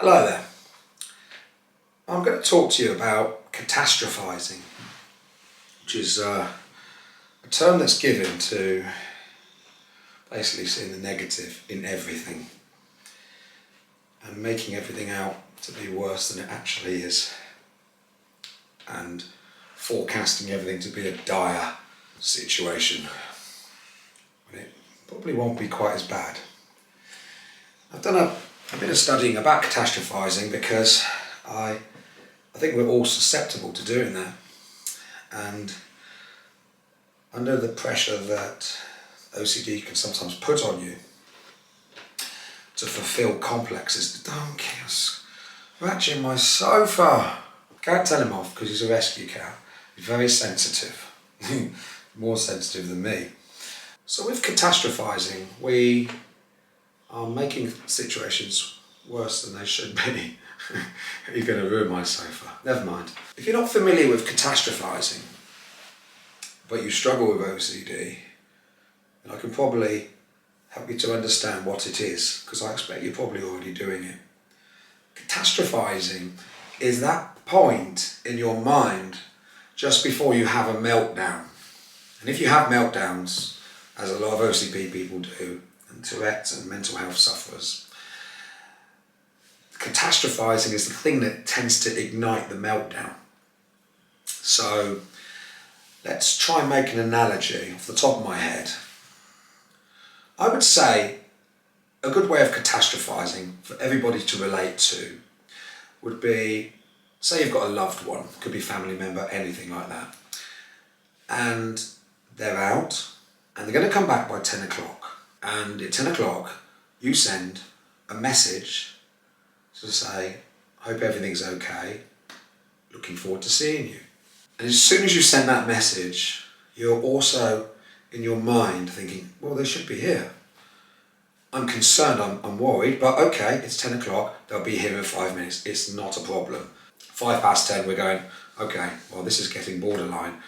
Hello there. I'm going to talk to you about catastrophizing, which is a term that's given to basically seeing the negative in everything and making everything out to be worse than it actually is, and forecasting everything to be a dire situation when it probably won't be quite as bad. I've done a bit of studying about catastrophizing because I think we're all susceptible to doing that, and under the pressure that OCD can sometimes put on you to fulfill complexes. Donkeys, scratching my sofa. Can't tell him off because he's a rescue cat. He's very sensitive, more sensitive than me. So with catastrophizing, we are making situations worse than they should be. You're going to ruin my sofa. Never mind. If you're not familiar with catastrophizing, but you struggle with OCD, then I can probably help you to understand what it is, because I expect you're probably already doing it. Catastrophizing is that point in your mind just before you have a meltdown. And if you have meltdowns, as a lot of OCD people do, and Tourette's and mental health sufferers, catastrophizing is the thing that tends to ignite the meltdown. So let's try and make an analogy off the top of my head. I would say a good way of catastrophizing for everybody to relate to would be, say you've got a loved one, could be family member, anything like that, and they're out and they're going to come back by 10 o'clock, and at 10 o'clock you send a message to say, hope everything's okay, looking forward to seeing you. And as soon as you send that message, you're also in your mind thinking, well, they should be here. I'm concerned, I'm worried, but okay, it's 10 o'clock, they'll be here in 5 minutes, it's not a problem. 10:05, we're going, okay, well, this is getting borderline.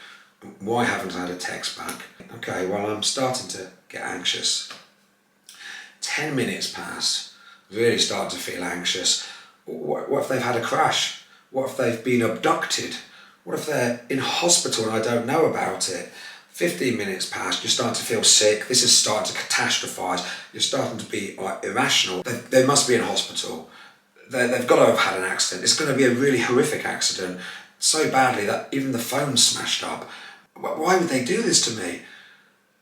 Why haven't I had a text back? Okay, well, I'm starting to get anxious. 10 minutes pass, really start to feel anxious. What if they've had a crash? What if they've been abducted? What if they're in hospital and I don't know about it? 15 minutes pass, you're starting to feel sick, this is starting to catastrophize, you're starting to be irrational. They must be in hospital. They've got to have had an accident. It's going to be a really horrific accident, so badly that even the phone's smashed up. Why would they do this to me?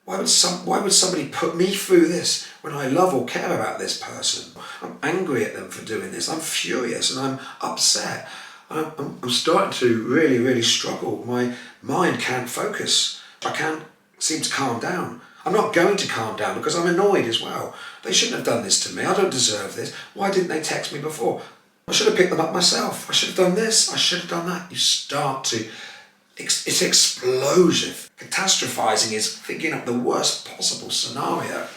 Why would somebody put me through this when I love or care about this person? I'm angry at them for doing this. I'm furious and I'm upset. I'm starting to really, really struggle. My mind can't focus. I can't seem to calm down. I'm not going to calm down because I'm annoyed as well. They shouldn't have done this to me. I don't deserve this. Why didn't they text me before? I should have picked them up myself. I should have done this. I should have done that. You start to... It's explosive. Catastrophizing is thinking up the worst possible scenario.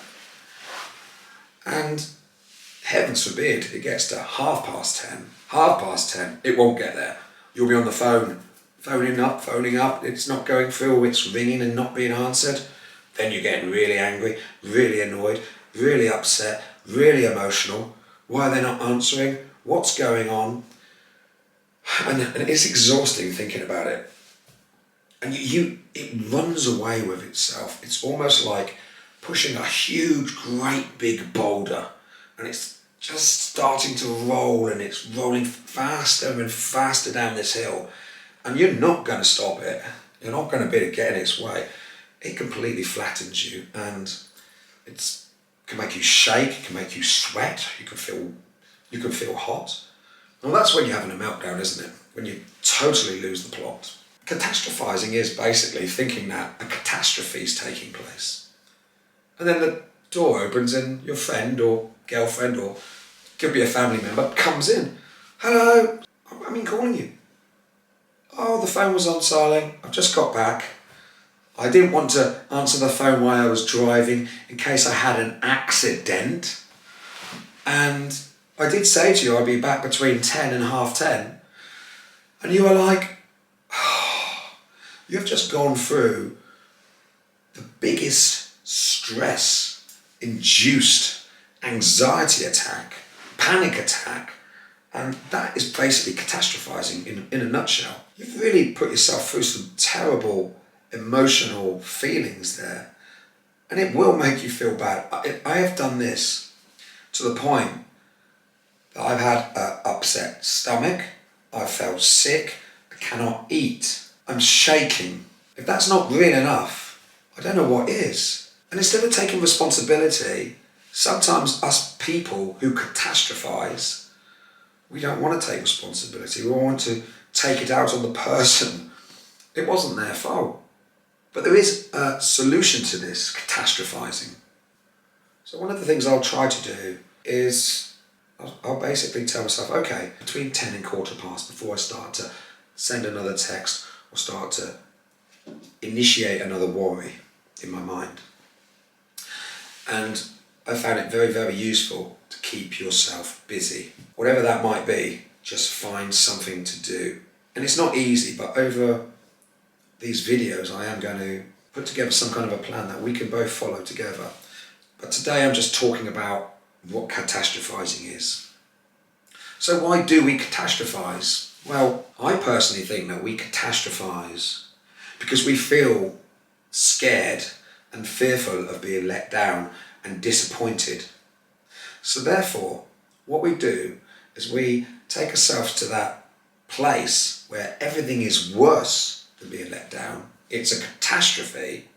And heavens forbid it gets to 10:30. 10:30, it won't get there. You'll be on the phone, phoning up, it's not going through, it's ringing and not being answered. Then you're getting really angry, really annoyed, really upset, really emotional. Why are they not answering? What's going on? And it's exhausting thinking about it. And it runs away with itself. It's almost like pushing a huge, great big boulder, and it's just starting to roll, and it's rolling faster and faster down this hill, and you're not going to stop it. You're not going to be able to get in its way. It completely flattens you, and it can make you shake, it can make you sweat, you can feel hot. Well, that's when you're having a meltdown, isn't it? When you totally lose the plot. Catastrophizing is basically thinking that a catastrophe is taking place. And then the door opens and your friend or girlfriend, or could be a family member, comes in. Hello, I've been calling you. Oh, the phone was on silent, I've just got back. I didn't want to answer the phone while I was driving in case I had an accident. And I did say to you I'd be back between 10 and 10:30. And you were like, you've just gone through the biggest stress-induced anxiety attack, panic attack, And that is basically catastrophizing in a nutshell. You've really put yourself through some terrible emotional feelings there, and it will make you feel bad. I have done this to the point that I've had an upset stomach, I've felt sick, I cannot eat, I'm shaking. If that's not real enough, I don't know what is. And instead of taking responsibility, sometimes us people who catastrophize, we don't want to take responsibility. We want to take it out on the person. It wasn't their fault. But there is a solution to this catastrophizing. So one of the things I'll try to do is I'll basically tell myself, okay, between 10 and 15 before I start to send another text or start to initiate another worry in my mind. And I found it very, very useful to keep yourself busy. Whatever that might be, just find something to do. And it's not easy, but over these videos I am going to put together some kind of a plan that we can both follow together. But today I'm just talking about what catastrophizing is. So why do we catastrophize? Well, I personally think that we catastrophize because we feel scared and fearful of being let down and disappointed. So therefore, what we do is we take ourselves to that place where everything is worse than being let down. It's a catastrophe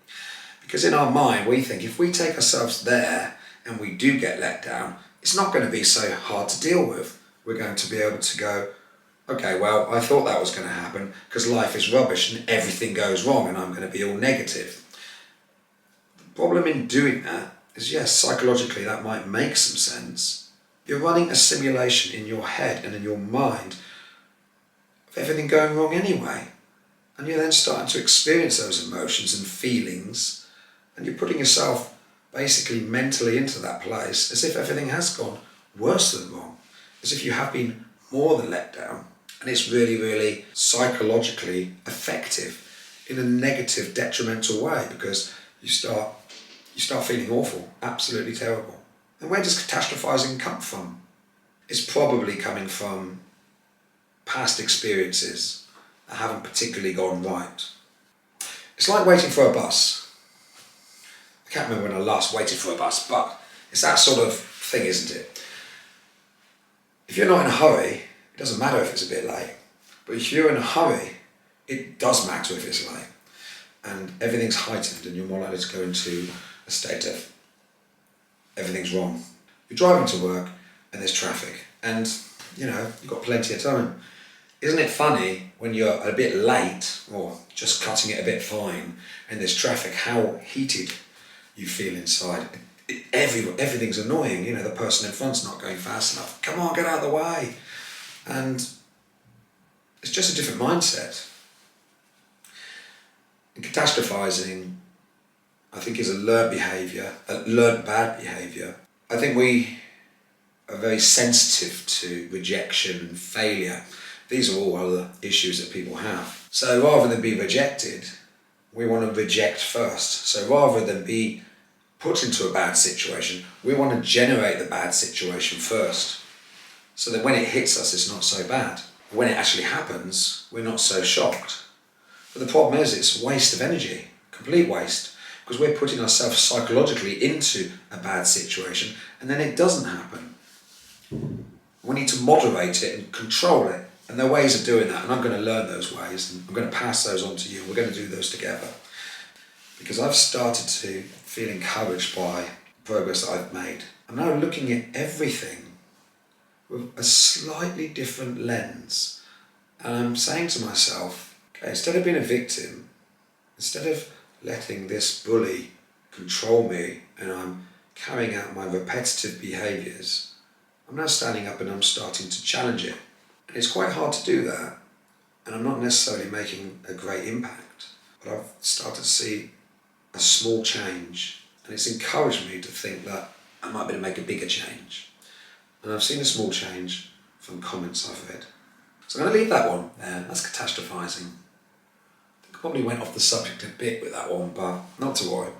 because in our mind we think if we take ourselves there and we do get let down, it's not going to be so hard to deal with. We're going to be able to go, okay, well, I thought that was going to happen because life is rubbish and everything goes wrong and I'm going to be all negative. The problem in doing that is, yes, psychologically that might make some sense. You're running a simulation in your head and in your mind of everything going wrong anyway. And you're then starting to experience those emotions and feelings, and you're putting yourself basically mentally into that place as if everything has gone worse than wrong, as if you have been more than let down. And it's really, really psychologically effective in a negative, detrimental way because you start feeling awful, absolutely terrible. And where does catastrophizing come from? It's probably coming from past experiences that haven't particularly gone right. It's like waiting for a bus. I can't remember when I last waited for a bus, but it's that sort of thing, isn't it? If you're not in a hurry, it doesn't matter if it's a bit late. But if you're in a hurry, it does matter if it's late. And everything's heightened and you're more likely to go into a state of everything's wrong. You're driving to work and there's traffic and you've got plenty of time. Isn't it funny when you're a bit late or just cutting it a bit fine and there's traffic, how heated you feel inside? Everything's annoying. The person in front's not going fast enough. Come on, get out of the way. And it's just a different mindset. And catastrophizing, I think, is a learned bad behaviour. I think we are very sensitive to rejection and failure. These are all other issues that people have. So rather than be rejected, we want to reject first. So rather than be put into a bad situation, we want to generate the bad situation first. So that when it hits us, it's not so bad. When it actually happens, we're not so shocked. But the problem is it's a waste of energy, complete waste, because we're putting ourselves psychologically into a bad situation and then it doesn't happen. We need to moderate it and control it. And there are ways of doing that, and I'm going to learn those ways and I'm going to pass those on to you. We're going to do those together. Because I've started to feel encouraged by progress that I've made. I'm now looking at everything with a slightly different lens. And I'm saying to myself, okay, instead of being a victim, instead of letting this bully control me and I'm carrying out my repetitive behaviours, I'm now standing up and I'm starting to challenge it. And it's quite hard to do that, and I'm not necessarily making a great impact, but I've started to see a small change, and it's encouraged me to think that I might be able to make a bigger change. And I've seen a small change from comments I've read. So I'm going to leave that one there. That's catastrophizing. I probably went off the subject a bit with that one, but not to worry.